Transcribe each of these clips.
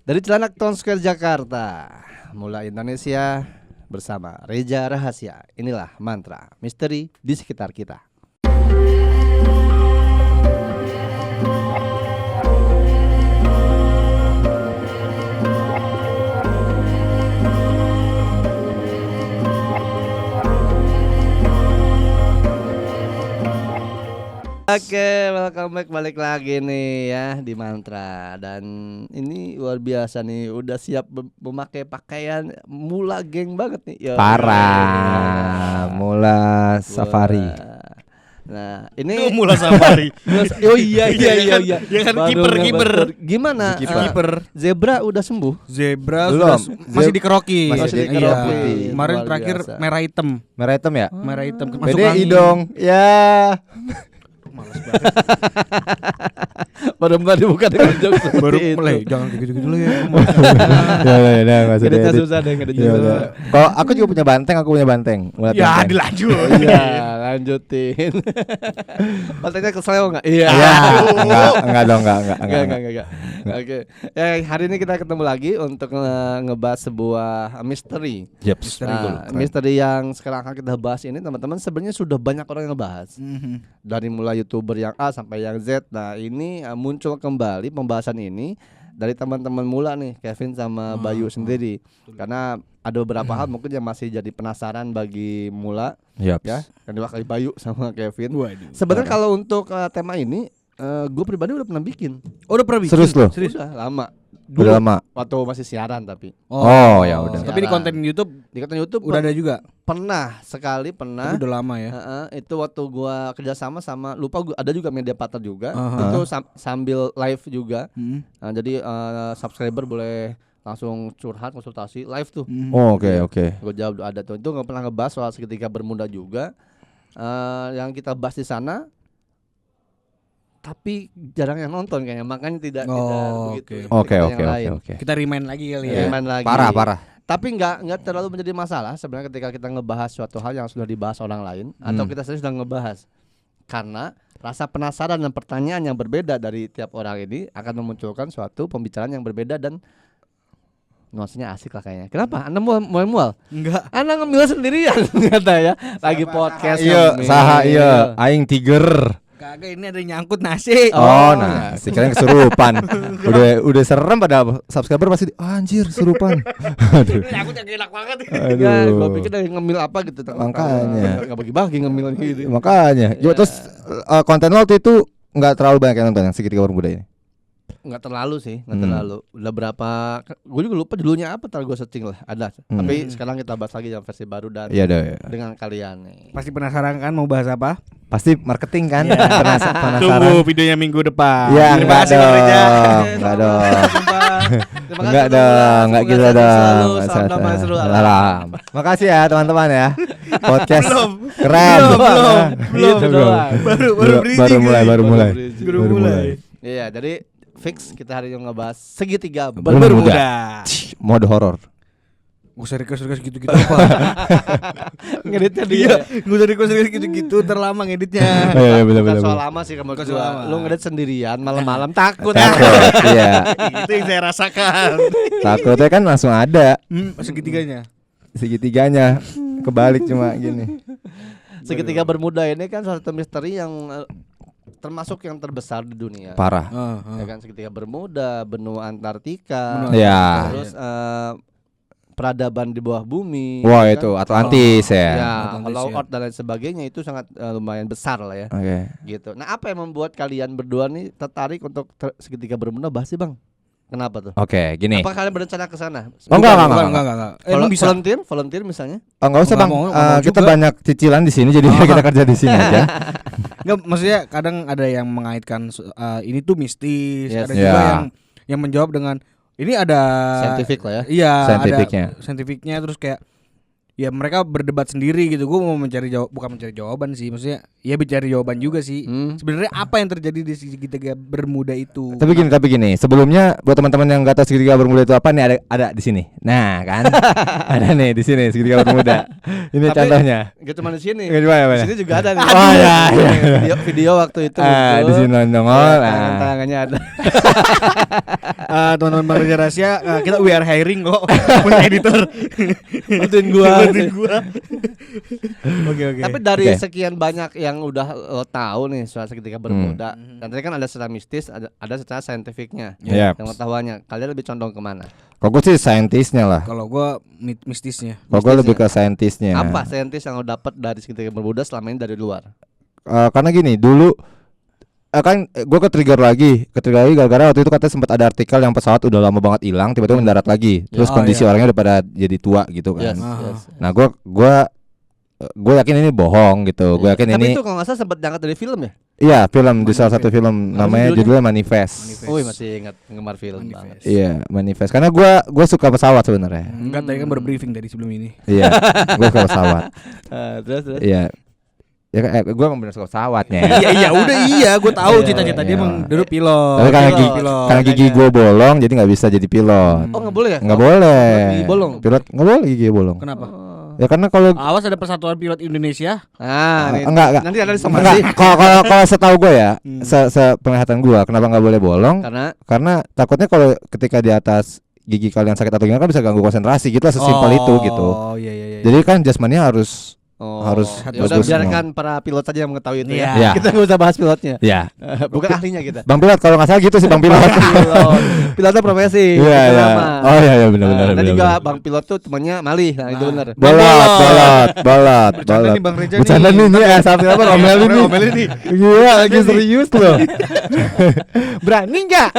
Dari Cilandak Town Square Jakarta, mulai Indonesia bersama Reja Rahasia. Inilah mantra misteri di sekitar kita. Oke, welcome back, balik lagi nih ya di Mantra. Dan ini luar biasa nih, udah siap memakai pakaian mula geng banget nih. Yo, Parah, mula safari. Nah, ini Mula safari. Oh iya. Ya kan Baru kiper. Gimana? Kiper. Zebra udah sembuh? Zebra Belum. masih dikeroki. Masih Iya. dikeroki. Kemarin Luar terakhir biasa. merah hitam. Merah hitam ya? Merah hitam masuk PDI angin. dong. Ya. Males banget. Baru mulai dibuka dengan jokes seperti Baru itu. mulai jangan kayak gitu dulu ya. Ya, enggak usah Editnya diedit. susah deh, editnya Ya, susah. udah. Kalau aku juga punya banteng, Mulai Ya banteng. dilanjut. Iya, lanjutin. Bantengnya kesleo enggak? Iya. Iya. Enggak dong, enggak. Enggak. Oke. Hari ini kita ketemu lagi untuk ngebahas sebuah misteri. Yep. Misteri yang sekarang akan kita bahas ini, teman-teman, sebenarnya sudah banyak orang yang bahas. Dari mulai YouTuber yang A sampai yang Z. Nah, ini muncul kembali pembahasan ini dari teman-teman mula nih, Kevin sama Bayu sendiri. Karena ada beberapa hal mungkin yang masih jadi penasaran bagi mula, Yep. ya, yang diwakili Bayu sama Kevin. Waduh. Sebenarnya kalau untuk tema ini, gue pribadi udah pernah bikin. Oh, udah pernah bikin? Serius lo? Udah lama. Udah lama. Waktu masih siaran tapi Oh, ya udah. Tapi di konten YouTube di konten YouTube udah ada juga. pernah. Tapi udah lama ya. Itu waktu gua kerjasama sama ada juga media partner juga. Aha. Itu sambil live juga. Hmm. Jadi subscriber boleh langsung curhat, konsultasi live tuh. Oh, oke. Gue jawab ada tuh. Itu nggak pernah ngebahas soal seketika bermuda juga. Yang kita bahas di sana, tapi jarang yang nonton kayaknya, makanya tidak begitu. Oke. Yang lain. Kita remind lagi kali ya. Remind lagi. Parah. Tapi nggak terlalu menjadi masalah sebenarnya ketika kita ngebahas suatu hal yang sudah dibahas orang lain atau kita sendiri sudah ngebahas, karena rasa penasaran dan pertanyaan yang berbeda dari tiap orang ini akan memunculkan suatu pembicaraan yang berbeda dan nuansanya asik lah kayaknya. Kenapa? Anda mual? Enggak. Anda ngemil sendirian kata ya. Lagi podcast. Iya, ngemil. saha iya. Aing tiger. Kagak, ini ada yang nyangkut nasi. Oh, nah, kirain kesurupan. udah serem pada subscriber pasti anjir kesurupan. Aduh. Nyangkut yang enak banget. Enggak, gua pikir dari ngemil apa gitu. Makanya. Enggak bagi-bagi ngemil gitu. Makanya. Iya. Terus konten lo waktu itu nggak terlalu banyak yang nonton yang segitiga bermuda ini. Nggak terlalu sih, nggak terlalu. Udah berapa? Gue juga lupa judulnya apa. Ntar gue searching lah. Ada. Tapi sekarang kita bahas lagi yang versi baru dan Iya deh. dengan kalian nih. Pasti penasaran kan mau bahas apa? Pasti marketing kan? Penasaran. Tunggu videonya minggu depan. Ya, Terima enggak kasih, Bang Reja. dong. Enggak dong. Terima kasih Enggak semua. dong, enggak Semoga gitu sehat dong. selalu. Enggak Salam damai sehat. seru. Alam. Makasih ya teman-teman ya. Podcast Belum. keren. Belum. Gitu doang. Baru mulai. Baru mulai. Iya, jadi fix kita hari ini ngebahas segitiga Bermuda. Bermuda. Mode horor. Gak usah request gitu-gitu apa. ngeditnya dia. Iya, gak usah request gitu-gitu, terlama ngeditnya. Iya, Bukan soal lama sih kamu Bukan soal lama. Lu ngedit sendirian malam-malam takut. Takut, iya. Itu yang saya rasakan. Takutnya kan langsung ada Segitiganya. segitiganya. Kebalik cuma gini. Segitiga bermuda ini kan salah satu misteri yang termasuk yang terbesar di dunia. Parah. Ya kan, segitiga bermuda, benua Antartika. Ya. Terus peradaban di bawah bumi. Wah, ya itu kan? Atlantis Ya, ya. Hollow Earth dan lain sebagainya itu sangat lumayan besar lah ya. Oke. Gitu. Nah, apa yang membuat kalian berdua nih tertarik untuk segitiga bermuda bahas sih, Bang? Kenapa tuh? Oke, gini. Apa kalian berencana ke sana? Oh, enggak. Emang bisa. Volunteer misalnya? Oh, enggak usah, Nggak Bang. mau, nggak mau Kita juga. banyak cicilan di sini jadi kita kerja di sini aja. Enggak, maksudnya kadang ada yang mengaitkan ini tuh mistis, Yes. ada juga Ya. yang menjawab dengan ini ada Scientific lah ya. Iya, Scientificnya. ada scientificnya terus kayak ya mereka berdebat sendiri gitu. Gue mau bukan mencari jawaban sih, maksudnya ya mencari jawaban juga sih. Sebenarnya apa yang terjadi di segitiga bermuda itu? Tapi gini, sebelumnya buat teman-teman yang nggak tahu segitiga bermuda itu apa nih, ada di sini. Nah, kan? Ada nih di sini segitiga bermuda. Ini Tapi contohnya. Gak cuma di sini. Di mana? Di sini juga ada nih. Oh ya. Video waktu itu. Di sini nongol. Tangannya ada. Teman-teman Bang Reza Rahasia, kita we are hiring kok punya editor. Bantuin gua. Oke. Tapi dari Oke. sekian banyak yang udah lo tahu nih soal segitiga bermuda, dan tadi kan ada secara mistis, ada secara saintifiknya. Yep. Yang pengetahuannya, kalian lebih condong kemana? Kalau gue sih saintisnya lah. Kalau gue mistisnya. Kalau gue lebih ke saintisnya. Apa saintis yang lo dapat dari segitiga bermuda selama ini dari luar? Karena gini, dulu kan gue ke-trigger lagi gara-gara waktu itu katanya sempat ada artikel yang pesawat udah lama banget hilang, tiba-tiba mendarat lagi. Terus Oh, kondisi iya. orangnya udah pada jadi tua gitu kan. Yes, Aha. yes. Nah, gue yakin ini bohong gitu. Gue yakin Tapi ini itu kalau nggak salah sempat diangkat dari film ya? iya film di salah satu film namanya judulnya Manifest. Oh, masih ingat penggemar film banget. Iya, Manifest. Karena gue suka pesawat sebenarnya. Enggak, tadi kan baru briefing dari sebelum ini. Iya, gue suka pesawat. Terus. Iya. Ya gue emang bener suka pesawatnya. Iya, gue tahu Iya, cita-cita dia iya. emang dulu pilot. Tapi karena Pilot. karena gigi gue bolong jadi nggak bisa jadi pilot. Oh, nggak boleh ya? Nggak boleh. Gigi bolong. Pilot nggak boleh gigi bolong. Kenapa? Ya karena kalau Awas ada Persatuan Pilot Indonesia. enggak. Nanti ada somasi. Enggak, kalau setahu gue ya, penglihatan gue kenapa nggak boleh bolong? Karena Takutnya kalau ketika di atas gigi kalian sakit atau gimana kan bisa ganggu konsentrasi gitu lah, sesimpel itu gitu. Oh iya. Jadi kan jasmaninya harus harus bagus udah semua. biarkan para pilot saja yang mengetahui itu Iya. ya. Kita nggak usah bahas pilotnya. ya. Bukan ahlinya kita. Bang pilot kalau nggak salah gitu sih Bang pilot. Pilotnya profesi. Iya, itu iya. nama. Oh iya benar. Dan juga Bang pilot tuh temannya Malih. Nah, itu benar. Bolot. Bercanda nih Bang Reja Bercanda nih. nih ya, sampai apa ngomelin nih. Ngomelin nih. Iya, lagi serius loh. Berani enggak?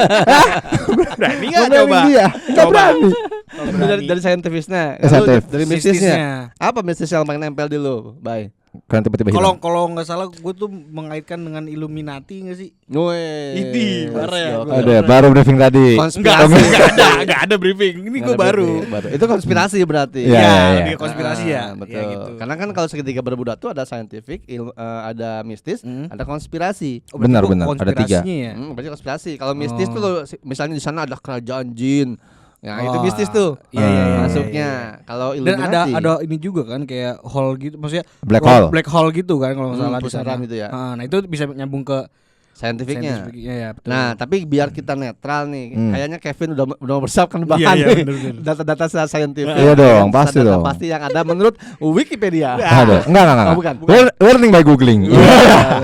Berani enggak coba? Dia. Enggak berani. Itu dari saintifisnya. Saintif. Dari mistisnya. Apa mistis yang paling nempel di lu? Bye. Kan tiba-tiba hilang. Kalau nggak salah gue tuh mengaitkan dengan Illuminati nggak sih? Woi. Ini, parah ya. Ada baru briefing tadi. Enggak ada briefing. Ini gue baru. Itu konspirasi berarti. Iya, iya. Dia konspirasi ya. Betul. Ya, gitu. Karena kan kalau segitiga bermuda tuh ada scientific, ada mistis, ada konspirasi. Oh, berarti Benar, kok benar. Ada tiga. konspirasinya ya? Berarti konspirasi. Kalau mistis tuh misalnya di sana ada kerajaan jin. Ya, itu mistis tuh. Iya. Masuknya. Kalau Dan Illuminati ada ini juga kan kayak hall gitu, maksudnya Black black hole gitu kan kalau nggak salah di pusaran sana. gitu ya. Nah itu bisa nyambung ke scientificnya. ya, betul. Nah, tapi biar kita netral nih, kayaknya Kevin udah mempersiapkan Iya, bahan nih. bener. Data-data secara saintifik. Iya dong, Data pasti dong. Pasti yang ada menurut Wikipedia. Ada. Enggak. Oh, bukan. Learning by googling. Iya,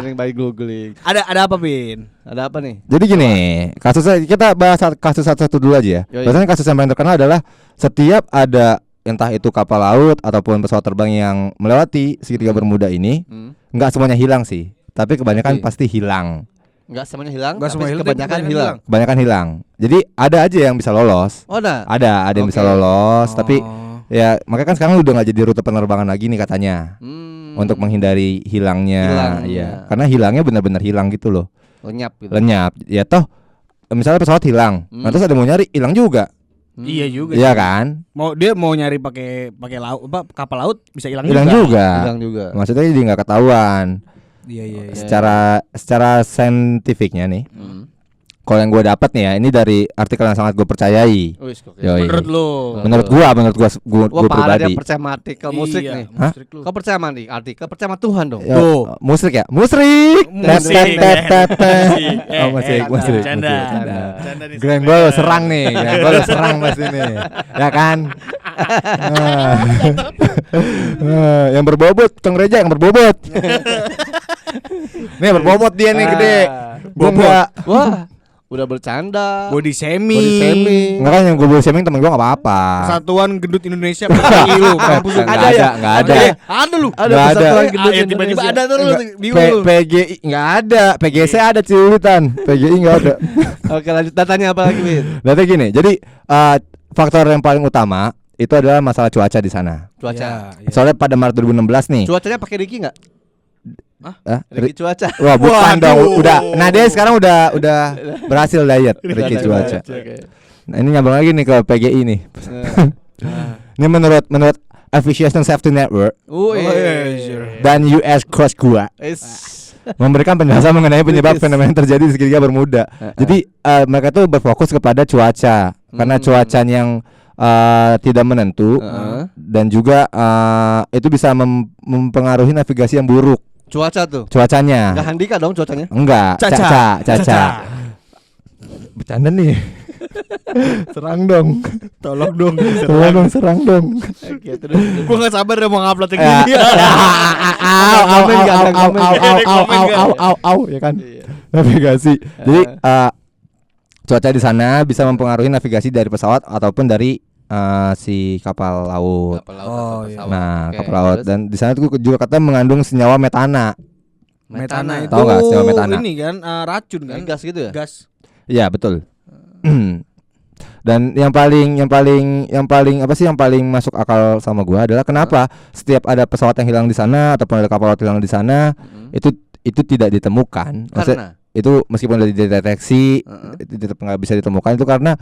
learning by googling. Ada apa, Pin? Ada apa nih? Jadi gini, kasusnya kita bahas kasus satu-satu dulu aja ya. Yoi. Biasanya kasus yang paling terkenal adalah setiap ada entah itu kapal laut ataupun pesawat terbang yang melewati segitiga bermuda ini, nggak semuanya hilang sih, tapi kebanyakan pasti hilang. Enggak semuanya hilang, Nggak tapi semua hilang, kebanyakan tapi hilang. Kebanyakan hilang. Jadi ada aja yang bisa lolos. Oh, ada. Ada yang bisa Oke. lolos, tapi Oh. ya makanya kan sekarang udah nggak jadi rute penerbangan lagi nih katanya. Untuk menghindari hilangnya, Hilang, ya. ya. Karena hilangnya benar-benar hilang gitu loh. Lenyap gitu. Lenyap. Ya toh misalnya pesawat hilang, nah, terus ada mau nyari hilang juga. Iya juga. Iya sih. kan? Dia mau nyari pakai laut kapal laut bisa hilang Hilang juga. Hilang juga. Maksudnya jadi nggak ketahuan. Iya. Secara saintifiknya nih. Kalau yang gue dapat nih ya, ini dari artikel yang sangat gue percayai. Wis, oke. Yoi. Menurut lu? Menurut gue Wah, parah dia pribadi. percaya sama artikel musik Iya, nih. musrik lu. Kau percaya sama artikel? Percaya sama Tuhan dong. Ya, Tuh. musrik ya? Musrik. Musik. Oh, musrik. Canda. Glenn lo serang nih, Glenn lo serang pas ini. Ya kan? Yang berbobot, Kang Reja yang berbobot. Nih berbobot dia nih gede. Gua enggak. Wah, udah bercanda. Body shaming. Body shaming. Enggak kan yang gue boleh shaming temen gue enggak apa-apa. Persatuan Gendut Indonesia PGI lu. Kampus lu. Ada ya? Enggak ada. Ada lu. Ada Nggak ada. persatuan gendut Ya, tiba-tiba Indonesia. ada tuh lu bingung lu. PGI enggak ada, PGC ada Ciulitan, PGI enggak ada. Oke, lanjut datanya apa lagi, Win? Data gini, jadi faktor yang paling utama itu adalah masalah cuaca di sana. Cuaca. Iya. Soalnya pada Maret 2016 nih. Cuacanya pakai Ricky enggak? Ricky cuaca. Wah, bukan Waduh. dong. Udah. Nah, dia sekarang udah berhasil diet Ricky cuaca. Oke. Nah, ini nyambung lagi nih ke PGI nih. Ini menurut Aviation Safety Network dan US Coast Guard memberikan penjelasan mengenai penyebab fenomena yang terjadi di segitiga Bermuda. Jadi mereka tuh berfokus kepada cuaca karena cuacanya yang tidak menentu dan juga itu bisa mempengaruhi navigasi yang buruk. Cuaca tuh. Cuacanya. Enggak Handika dong cuacanya? Enggak. Caca. Bercanda nih. Serang dong. Tolong dong. Serang dong. Oke, terus. Gua enggak sabar deh mau ngupload yang gini. Au ya kan. Navigasi. Jadi cuaca di sana bisa mempengaruhi navigasi dari pesawat ataupun dari si kapal laut. Iya. Nah, kapal laut dan di sana tuh juga katanya mengandung senyawa metana. Metana itu tahu nggak senyawa metana? Ini kan racun kan? Gas gitu ya? Gas. Iya, betul. Dan yang paling apa sih yang paling masuk akal sama gua adalah kenapa setiap ada pesawat yang hilang di sana ataupun ada kapal laut hilang di sana itu tidak ditemukan. Maksudnya, itu meskipun sudah dideteksi tetap nggak bisa ditemukan itu karena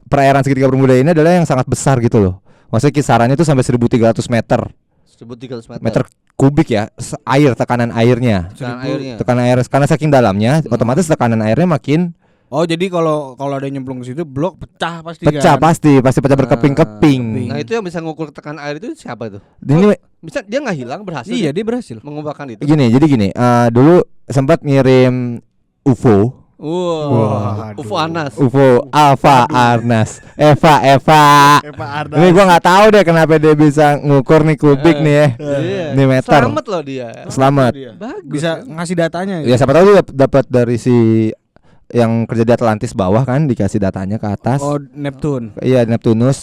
perairan segitiga Bermuda ini adalah yang sangat besar gitu loh. Maksudnya kisarannya itu sampai 1.300 meter. 1.300 meter kubik ya, tekanan airnya. Tekanan air karena saking dalamnya, otomatis tekanan airnya makin. Oh, jadi kalau ada yang nyemplung ke situ blok pecah pasti pecah kan? pasti pecah berkeping-keping. Nah, itu yang bisa ngukur tekanan air itu siapa itu? Ini bisa dia nggak hilang berhasil. Iya, dia berhasil mengubahkan itu. Gini, dulu sempat ngirim UFO. UFO Anas. UFO Alpha Arnas. Eva Arnas. Ini gua nggak tahu deh kenapa dia bisa ngukur nih kubik nih ya. Ini meter. Selamat loh dia. Selamat. Bagus. Bisa ngasih datanya. Ya siapa tahu dia dapat dari si yang kerja di Atlantis bawah kan dikasih datanya ke atas. Oh, Neptune. Iya, Neptunus.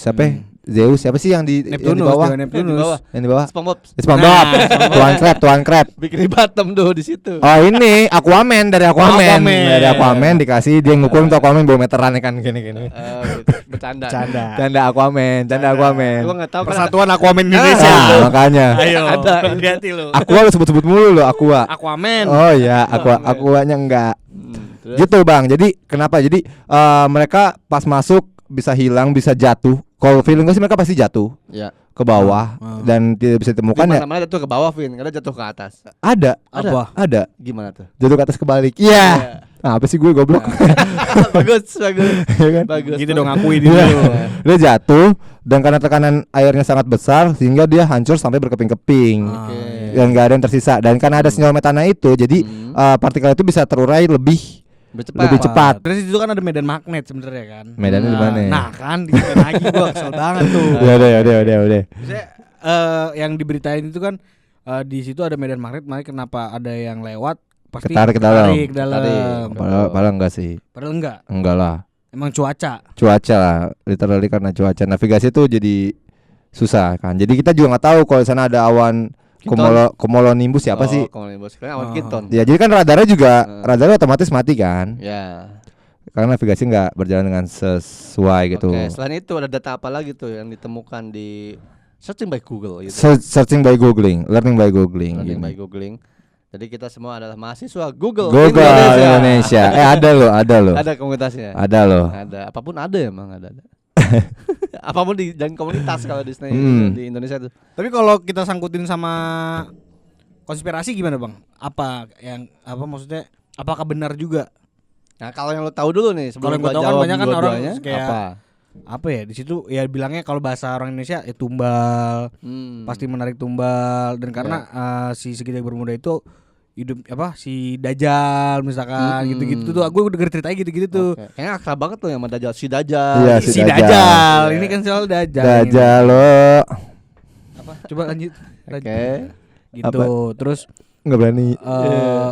Zeus siapa sih yang di bawah? Yang di bawah. SpongeBob. Tuan Crab. Bikin Bottom tuh di situ. Oh, ini Aquaman dari Aquaman. Dari Aquaman dikasih dia ngukur untuk Aquaman bawa meteran kan gini. Gitu. Bercanda. Canda Aquaman. Gua enggak tahu Persatuan Aquaman Indonesia. Nah, makanya. Ayo. Ada. Hati-hati lu. Aqua lu sebut-sebut mulu lo Aqua. Aquaman. Oh iya, Aquanya enggak. Gitu Bang. Jadi kenapa? Jadi mereka pas masuk bisa hilang, bisa jatuh. Kalau feeling gue sih mereka pasti jatuh ke bawah dan tidak bisa ditemukan ya. Mana jatuh ke bawah, Vin? Karena jatuh ke atas. Ada. Gimana tuh? Jatuh ke atas kebalik. Iya. Nah, apa sih gue goblok? Bagus. Bagus. Gitu dong, akui dulu. Dia jatuh dan karena tekanan airnya sangat besar sehingga dia hancur sampai berkeping-keping. Dan nggak ada yang tersisa. Dan karena ada senyawa metana itu, jadi partikel itu bisa terurai lebih cepat. Terus itu kan ada medan magnet sebenarnya kan. Medannya di mana? Nah kan di lagi gua kesel banget tuh. Udah. Maksudnya yang diberitain itu kan di situ ada medan magnet, makanya kenapa ada yang lewat pasti tarik ke dalam. Padahal enggak sih. Padahal enggak. Enggak lah. Emang cuaca lah, literally karena cuaca. Navigasi itu jadi susah kan. Jadi kita juga nggak tahu kalau di sana ada awan cumulonimbus siapa sih? Cumulonimbus kan awan Kinton. Ya jadi kan radarnya juga radarnya otomatis mati kan? Ya. Karena navigasi nggak berjalan dengan sesuai gitu. Oke, selain itu ada data apa lagi tuh yang ditemukan di searching by Google gitu? Searching by googling, learning by googling. By googling. Jadi kita semua adalah mahasiswa Google Indonesia. Ada loh. Ada komunitasnya. Ada loh. Ada. Apapun ada emang ada. Apapun dan komunitas kalau di Indonesia tuh. Tapi kalau kita sangkutin sama konspirasi gimana Bang? Maksudnya apakah benar juga? Nah, kalau yang lo tahu dulu nih sebelum gua tahu kan banyak kan orang kayak apa ya di situ ya bilangnya kalau bahasa orang Indonesia tumbal. Pasti menarik tumbal dan karena si segitiga Bermuda itu hidup si Dajjal misalkan gitu-gitu tuh. Gue udah denger ceritanya gitu-gitu tuh. Kayaknya akrab banget tuh yang sama Dajjal, si Dajjal. Iya, si Dajjal. Ini kan soal Dajjal. Dajjal lo. Apa? Coba lanjut. Oke. Gitu. Apa? Terus nggak berani.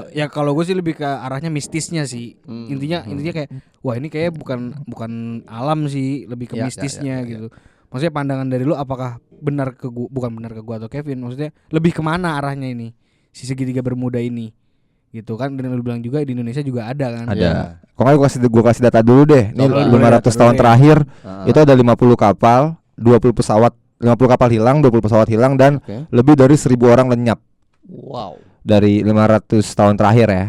Ya kalau gue sih lebih ke arahnya mistisnya sih. Intinya kayak wah ini kayak bukan alam sih, lebih ke mistisnya gitu. Maksudnya pandangan dari lu apakah benar ke gua, bukan benar ke gua atau Kevin, maksudnya lebih kemana arahnya ini si segitiga Bermuda ini gitu kan. Dan lu bilang juga di Indonesia juga ada kan. Ada. Kok gua kasih data dulu deh. Ini 500 tahun terakhir itu ada 50 kapal, 20 pesawat, 50 kapal hilang, 20 pesawat hilang dan lebih dari 1.000 orang lenyap. Wow. Dari 500 tahun terakhir ya.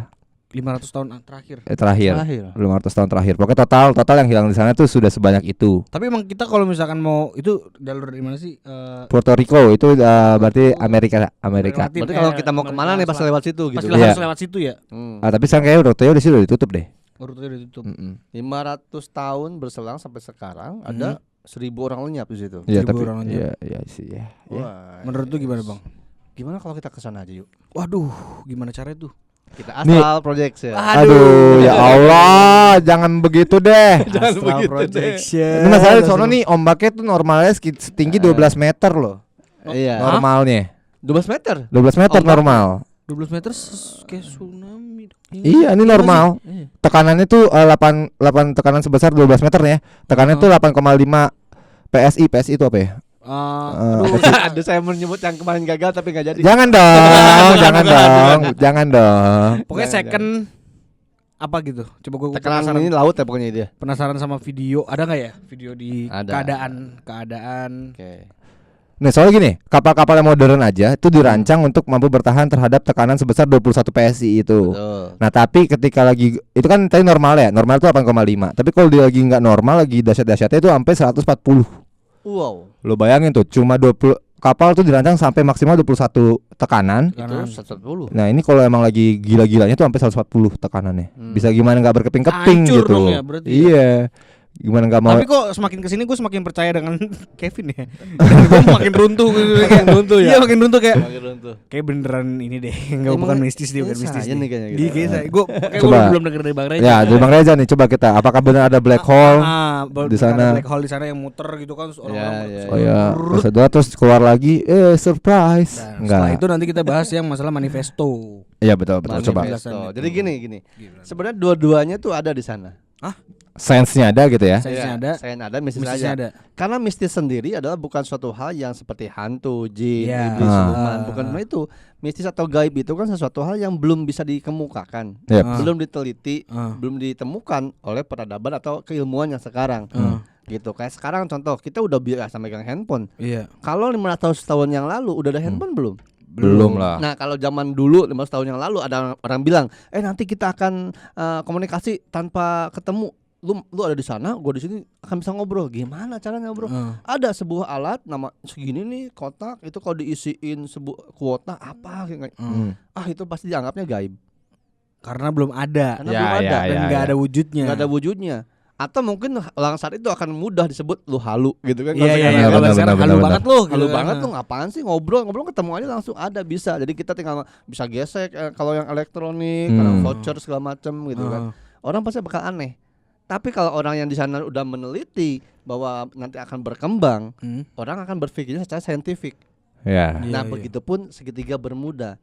500 tahun terakhir. Terakhir. 500 tahun terakhir. Pokoknya total yang hilang di sana tuh sudah sebanyak itu. Tapi emang kita kalau misalkan mau itu jalur dari mana sih? Puerto Rico itu berarti Amerika. Relatif. Berarti kalau kita mau kemana nih pasti lewat situ gitu. Pasti harus lewat situ ya. Tapi sekarang kayaknya rutenya udah sih udah ditutup deh. Rutenya udah ditutup. 500 tahun berselang sampai sekarang ada 1.000 orang lenyap di situ. Iya 1.000 tapi orang lenyap. iya sih ya. Wah, Menurut lu gimana, Bang? gimana kalau kita kesana aja yuk? Waduh, gimana caranya tuh? Kita astral projection. Aduh, ya Allah, jangan begitu deh. Astral projection. Ini masalahnya sono nih ombaknya tuh normalnya setinggi 12 meter loh. Iya. Normalnya 12 meter. 12 meter Ombak. normal. 12 meter kayak tsunami. Iya, ini normal. Tekanannya tuh 8 tekanan sebesar 12 meter ya. Tekanannya tuh 8,5 PSI. PSI itu apa ya? Aduh, Aduh, saya menyebut yang kemarin gagal tapi nggak jadi. Jangan dong, jangan dong. pokoknya Nggak, second apa gitu. Coba gue Tekanan penasaran. ini laut ya pokoknya dia. Penasaran sama video, ada nggak ya video di Ada. keadaan. Oke. Nah, soalnya gini, kapal-kapal yang modern aja itu dirancang untuk mampu bertahan terhadap tekanan sebesar 21 PSI itu. Betul. Nah, tapi ketika lagi itu kan tadi normal ya, normal itu 8,5. Tapi kalau dia lagi nggak normal, lagi dahsyat-dahsyatnya itu sampai 140. Wow. Lo bayangin tuh, cuma 20 kapal tuh dirancang sampai maksimal 21 tekanan. Itu 110. Nah, ini kalau emang lagi gila-gilanya tuh sampai 140 tekanannya. Bisa gimana nggak berkeping-keping Hancur gitu. dong ya, berarti ya. Iya. Gimana nggak mau. Tapi kok semakin kesini gue semakin percaya dengan Kevin ya. Dan gue makin runtuh gitu. Makin runtuh ya. Iya makin runtuh kayak beneran ini deh. Enggak, bukan mistis dia, bukan mistis. Ini kayaknya Di gitu. saya gue Coba. belum denger dari Bang Reza. Ya, dari Bang Reza nih, coba kita. Apakah benar ada black hole di sana? Ada black hole di sana yang muter gitu kan, terus orang-orang Ya, Oh ya, terus keluar lagi, surprise. Setelah Enggak. itu nanti kita bahas yang masalah manifesto. Iya betul coba. Manifesto. Jadi gini. Sebenarnya dua-duanya tuh ada di sana. Sense-nya ada gitu ya. Sainsnya ada, Saya ada, mistis mistisnya aja. ada. Karena mistis sendiri adalah bukan suatu hal yang seperti hantu, jin, Ya. iblis, siluman, bukan cuma itu. Mistis atau gaib itu kan sesuatu hal yang belum bisa dikemukakan, Yep. belum diteliti, belum ditemukan oleh peradaban atau keilmuan yang sekarang. Gitu. Kayak sekarang contoh, kita udah biasa megang handphone. Iya. Kalau 500 tahun yang lalu udah ada handphone belum? Belum lah. Nah, kalau zaman dulu 500 tahun yang lalu ada orang bilang, nanti kita akan komunikasi tanpa ketemu. Lu ada di sana, gua di sini akan bisa ngobrol. Gimana caranya ngobrol? Ada sebuah alat nama segini nih kotak, itu kalau diisiin sebuah kuota apa kayak itu pasti dianggapnya gaib. Karena belum ada. Karena belum ada Dan nggak ada wujudnya. nggak ada wujudnya. Atau mungkin orang saat itu akan mudah disebut lu halu gitu kan. Iya, Benar, kalau benar, sekarang benar, halu benar. banget loh. Halu banget tuh ngapain sih ngobrol ketemu aja langsung ada bisa. Jadi kita tinggal bisa gesek kalau yang elektronik, kalau voucher segala macam gitu kan. Orang pasti bakal aneh. Tapi kalau orang yang di sana udah meneliti bahwa nanti akan berkembang, orang akan berpikirnya secara saintifik. Ya. Nah, begitupun segitiga bermuda.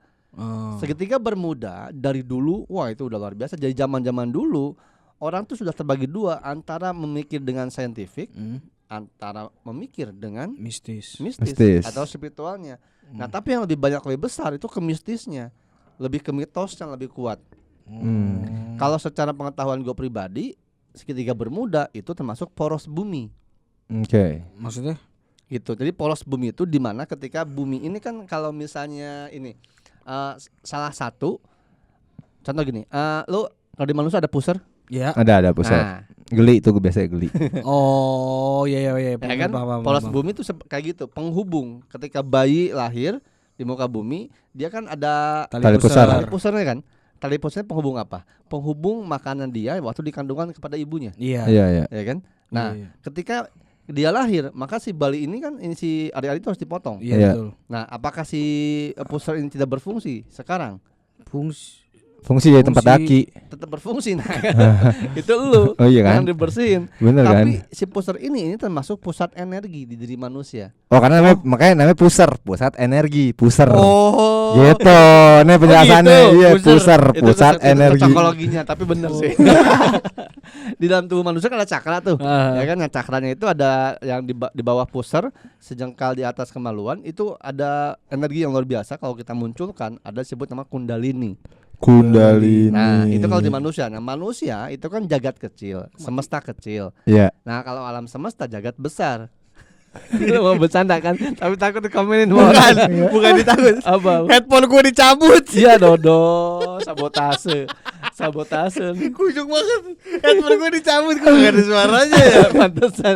Segitiga bermuda dari dulu, wah itu udah luar biasa. Jadi zaman-zaman dulu orang tuh sudah terbagi dua antara memikir dengan saintifik, antara memikir dengan mistis. Mistis. atau spiritualnya. Nah, tapi yang lebih banyak lebih besar itu ke mistisnya, lebih ke mitos yang lebih kuat. Kalau secara pengetahuan gue pribadi, segitiga bermuda itu termasuk poros bumi. Oke. Maksudnya? Gitu. Jadi poros bumi itu di mana ketika bumi ini kan kalau misalnya ini salah satu contoh gini, lu kalau di manusia ada pusar, Ya. Ada pusat. nah, Geli itu biasanya geli. Oh, iya. ya kan poros bumi itu kayak gitu, penghubung. Ketika bayi lahir di muka bumi, dia kan ada Tali pusar. tali pusarnya kan. Tali pusarnya penghubung apa? Penghubung makanan dia waktu dikandungan kepada ibunya, Iya. Iya. ya kan? Nah, Iya. ketika dia lahir, maka si bayi ini kan si ari-ari itu harus dipotong. Iya, Iya. betul. Nah, apakah si pusar ini tidak berfungsi sekarang? Fungsi jadi tempat daki. Tetap berfungsi. Nah, itu lu. Oh iya kan? Jangan dibersihin. Bener kan? Tapi si pusar ini termasuk pusat energi di diri manusia. Oh karena makanya namanya pusat energi, pusar. Oh. Gitu. Ini penjelasannya. gitu, Iya, pusar. pusat energi. Cokologinya, tapi bener sih. Di dalam tubuh manusia kan ada cakra tuh. Ya kan, yang cakranya itu ada yang di bawah pusar, sejengkal di atas kemaluan, itu ada energi yang luar biasa kalau kita munculkan, ada disebut nama kundalini. Kundalini. Nah, itu kalau di manusia. Nah, manusia itu kan jagat kecil, semesta kecil. Iya. Nah, kalau alam semesta jagat besar. Lu mau bercanda kan? Tapi takut dikomenin Bukan ditakut. Apa? Headphone gue dicabut. Iya Dodo, sabotase. Kujuk banget. Headphone gue dicabut kok gak ada suaranya ya. Pantesan.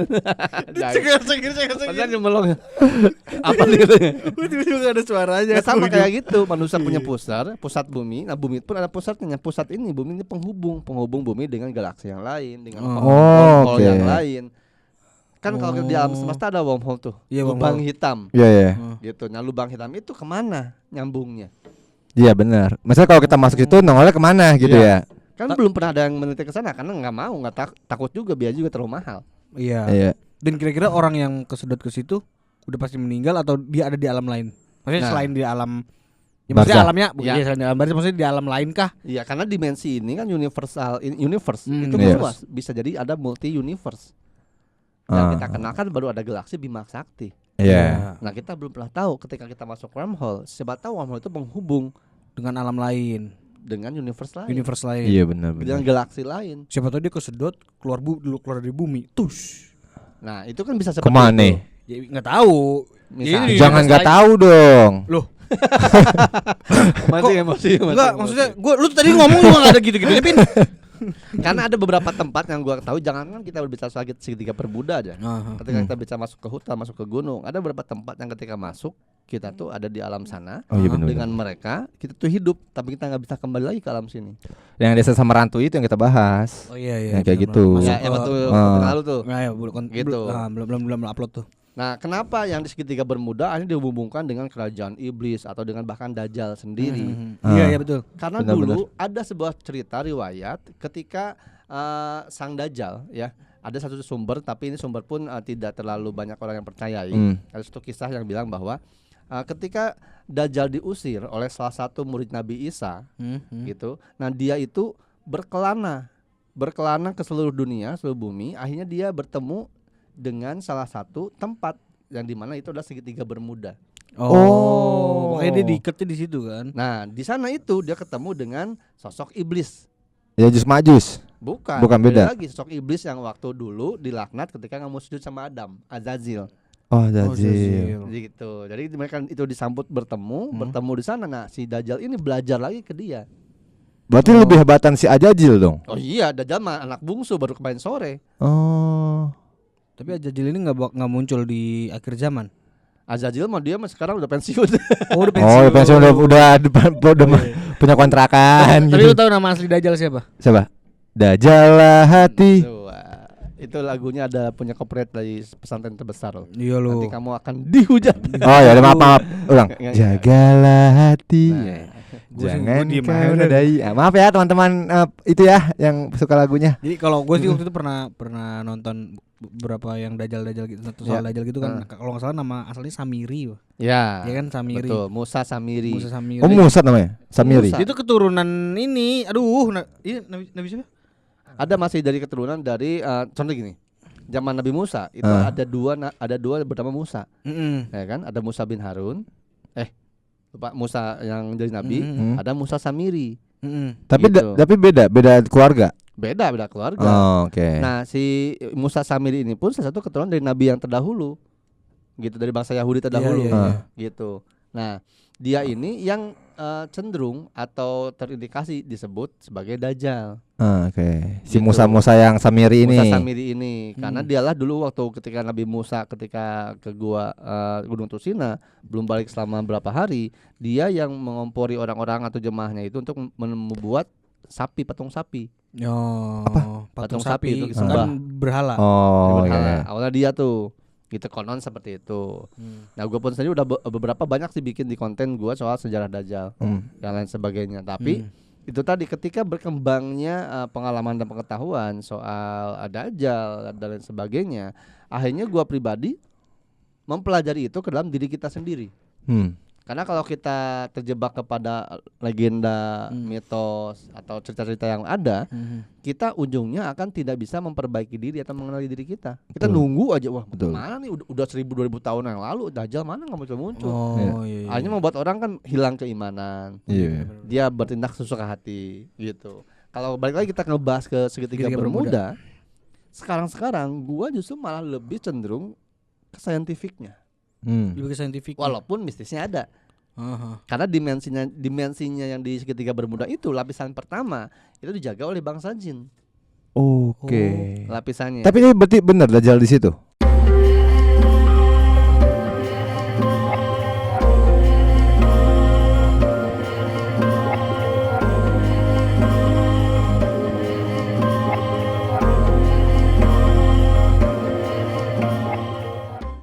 Pantesan nyemelong. Apa nih katanya? Tiba-tiba gak ada suaranya. Ya sama kayak gitu, manusia punya pusat bumi. Nah, bumi pun ada pusatnya. Pusat ini, bumi ini penghubung bumi dengan galaksi yang lain, dengan wormhole yang lain. Kan kalau di alam semesta ada wormhole tuh, lubang hitam. Iya. Gitu. Nah, lubang hitam itu kemana nyambungnya? Iya benar. Maksudnya kalau kita masuk situ nongolnya kemana gitu ya? Kan belum pernah ada yang meneliti ke sana karena nggak takut juga, biaya juga terlalu mahal. Iya. Dan kira-kira orang yang kesedot ke situ udah pasti meninggal atau dia ada di alam lain? Maksudnya selain di alam, ya maksudnya alamnya, selain di alam barzah, maksudnya di alam lain kah? Iya, karena dimensi ini kan universe itu luas, bisa jadi ada multi universe. Yang kita kenalkan baru ada galaksi Bima Sakti. Iya. Nah, kita belum pernah tahu ketika kita masuk wormhole, siapa tahu wormhole itu menghubung dengan alam lain, dengan universe lain. Iya benar. Dengan galaksi lain. Siapa tahu dia kesedot keluar dari bumi. Tush. Nah, itu kan bisa seperti kemana? itu. Ya enggak tahu. Misalnya, jangan enggak tahu dong. Loh. Masih emosi. Enggak, maksudnya lu tadi ngomong juga enggak ada gitu-gitunya, Pin. Karena ada beberapa tempat yang gua tahu, jangankan kita berbicara soal segitiga Bermuda aja. Ketika kita bisa masuk ke hutan, masuk ke gunung, ada beberapa tempat yang ketika masuk kita tuh ada di alam sana. Dengan mereka kita tuh hidup, tapi kita nggak bisa kembali lagi ke alam sini. Yang desa sama rantu itu yang kita bahas. Oh iya. Yang kayak gitu. Ya betul. Lalu tuh. Nah, ya, gitu. Belum upload tuh. Nah, kenapa yang di segitiga Bermuda ini dihubungkan dengan kerajaan iblis atau dengan bahkan Dajjal sendiri? Iya betul. Karena dulu ada sebuah cerita riwayat ketika sang Dajjal ya, ada satu sumber, tapi ini sumber pun tidak terlalu banyak orang yang percayai. Ada satu kisah yang bilang bahwa ketika Dajjal diusir oleh salah satu murid Nabi Isa, gitu. Nah, dia itu berkelana ke seluruh dunia, seluruh bumi. Akhirnya dia bertemu dengan salah satu tempat yang dimana itu adalah segitiga Bermuda. Makanya dia diikatnya di situ kan. Nah, di sana itu dia ketemu dengan sosok iblis. Yajus Majus. Bukan beda lagi, sosok iblis yang waktu dulu dilaknat ketika nggak mau sujud sama Adam, Azazil. Azazil. Gitu. Jadi mereka itu disambut bertemu di sana. Nah, si Dajjal ini belajar lagi ke dia. Berarti lebih hebatan si Azazil dong. Oh iya, Dajjal mah anak bungsu baru kemarin sore. Tapi Azazil ini nggak muncul di akhir zaman. Azazil mah dia sekarang udah pensiun. Udah pensiun. Udah punya kontrakan. Tapi lu tahu nama asli Dajjal siapa? Dajalah hati. Itu lagunya ada punya copyright dari pesantren terbesar loh. Iya lo. Nanti kamu akan dihujat. Oh ya, maaf. Ulang. Jagalah hati. Jangan kau nadai. Maaf ya teman-teman itu ya yang suka lagunya. Jadi kalau gue sih waktu itu pernah nonton beberapa yang Dajjal gitu, soal Dajjal gitu kan. Kalau nggak salah nama aslinya Samiri. Ya kan Samiri. Betul, Musa Samiri. Oh, Musa namanya. Samiri. Musa. Itu keturunan ini. Aduh, ini Nabi siapa? Ada masih dari keturunan dari contoh gini. Zaman Nabi Musa itu ada dua bernama Musa. Ya kan? Ada Musa bin Harun. Pak Musa yang jadi nabi, ada Musa Samiri. Tapi gitu. Tapi beda keluarga. Beda keluarga. Oke. Nah, si Musa Samiri ini pun salah satu keturunan dari nabi yang terdahulu. Gitu, dari bangsa Yahudi terdahulu. Gitu. Nah, dia ini yang cenderung atau terindikasi disebut sebagai Dajjal. Oke. Si Gitu. Musa yang Samiri ini. Musa Samiri ini karena dialah dulu waktu ketika Nabi Musa ketika ke Gunung Tursina belum balik selama berapa hari, dia yang mengompori orang-orang atau jemaahnya itu untuk membuat patung sapi. Patung sapi itu disembah. Kan berhala. Iya. Awalnya dia tuh gitu, konon seperti itu. Nah, gue pun sendiri udah beberapa banyak sih bikin di konten gue soal sejarah Dajjal dan lain sebagainya. Tapi itu tadi ketika berkembangnya pengalaman dan pengetahuan soal Dajjal dan lain sebagainya, akhirnya gue pribadi mempelajari itu ke dalam diri kita sendiri. Karena kalau kita terjebak kepada legenda, mitos atau cerita-cerita yang ada, kita ujungnya akan tidak bisa memperbaiki diri atau mengenali diri kita. Kita nunggu aja, wah mana nih udah 1000-2000 tahun yang lalu Dajjal mana nggak muncul-muncul. Iya. Akhirnya membuat orang kan hilang keimanan. Dia bertindak sesuka hati gitu. Kalau balik lagi kita ngebahas ke segitiga Bermuda, sekarang gua justru malah lebih cenderung ke saintifiknya. Lebih ke saintifik. Walaupun mistisnya ada. Karena dimensinya yang di segitiga Bermuda itu lapisan pertama itu dijaga oleh bangsa jin. Oke. Lapisannya. Tapi ini berarti benar Dajjal di situ.